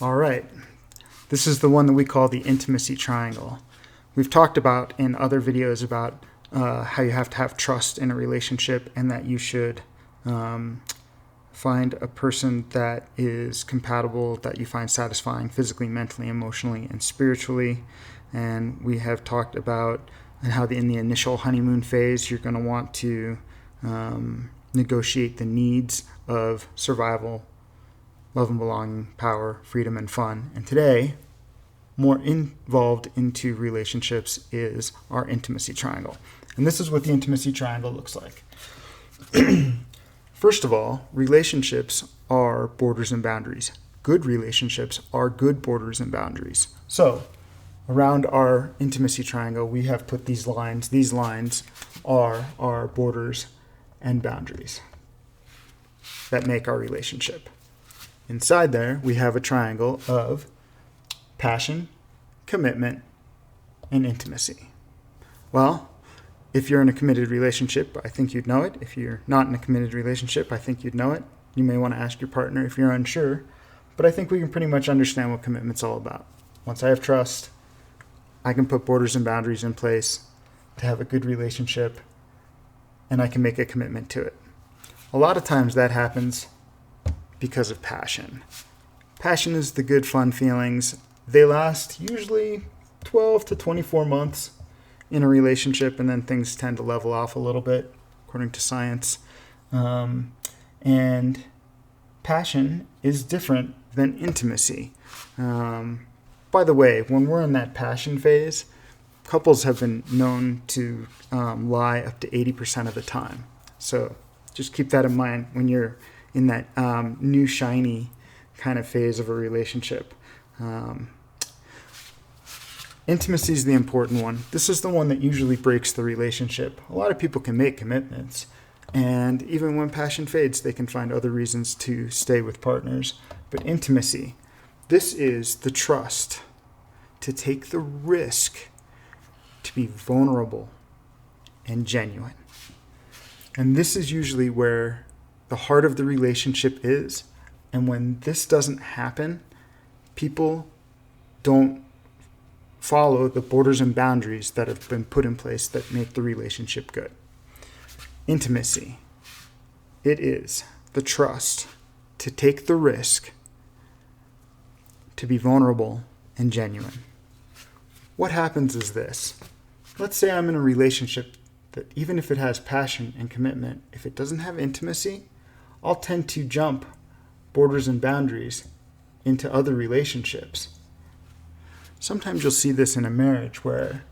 All right. This is the one that we call the intimacy triangle. We've talked about in other videos about how you have to have trust in a relationship and that you should find a person that is compatible, that you find satisfying physically, mentally, emotionally, and spiritually. And we have talked about and how in the initial honeymoon phase, you're going to want to negotiate the needs of survival, love and belonging, power, freedom, and fun. And today, more involved into relationships is our intimacy triangle. And this is what the intimacy triangle looks like. First of all, relationships are borders and boundaries. Good relationships are good borders and boundaries. So, around our intimacy triangle, we have put these lines. These lines are our borders and boundaries that make our relationship. Inside there, we have a triangle of passion, commitment, and intimacy. Well, if you're in a committed relationship, I think you'd know it. If you're not in a committed relationship, I think you'd know it. You may want to ask your partner if you're unsure, but I think we can pretty much understand what commitment's all about. Once I have trust, I can put borders and boundaries in place to have a good relationship, and I can make a commitment to it. A lot of times that happens because of passion. Passion is the good, fun feelings. They last usually 12 to 24 months in a relationship, and then things tend to level off a little bit, according to science. And passion is different than intimacy. By the way, when we're in that passion phase, couples have been known to lie up to 80% of the time. So just keep that in mind when you're in that new shiny kind of phase of a relationship. Intimacy is the important one. This is the one that usually breaks the relationship. A lot of people can make commitments, and even when passion fades, they can find other reasons to stay with partners. But intimacy, this is the trust to take the risk to be vulnerable and genuine. And this is usually where the heart of the relationship is. And when this doesn't happen, people don't follow the borders and boundaries that have been put in place that make the relationship good. Intimacy. It is the trust to take the risk to be vulnerable and genuine. What happens is this. Let's say I'm in a relationship that even if it has passion and commitment, if it doesn't have intimacy, I'll tend to jump borders and boundaries into other relationships. Sometimes you'll see this in a marriage where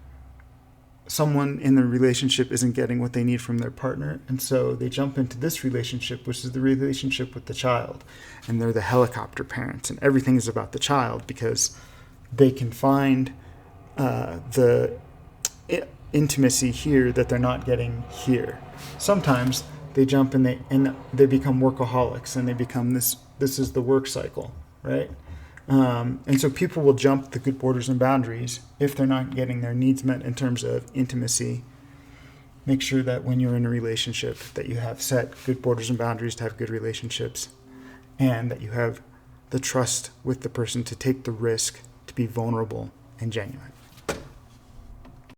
someone in the relationship isn't getting what they need from their partner, and so they jump into this relationship, which is the relationship with the child, and they're the helicopter parents, and everything is about the child because they can find the intimacy here that they're not getting here. Sometimes they jump and they become workaholics, and they become this is the work cycle, right? And so people will jump the good borders and boundaries if they're not getting their needs met in terms of intimacy. Make sure that when you're in a relationship that you have set good borders and boundaries to have good relationships, and that you have the trust with the person to take the risk to be vulnerable and genuine.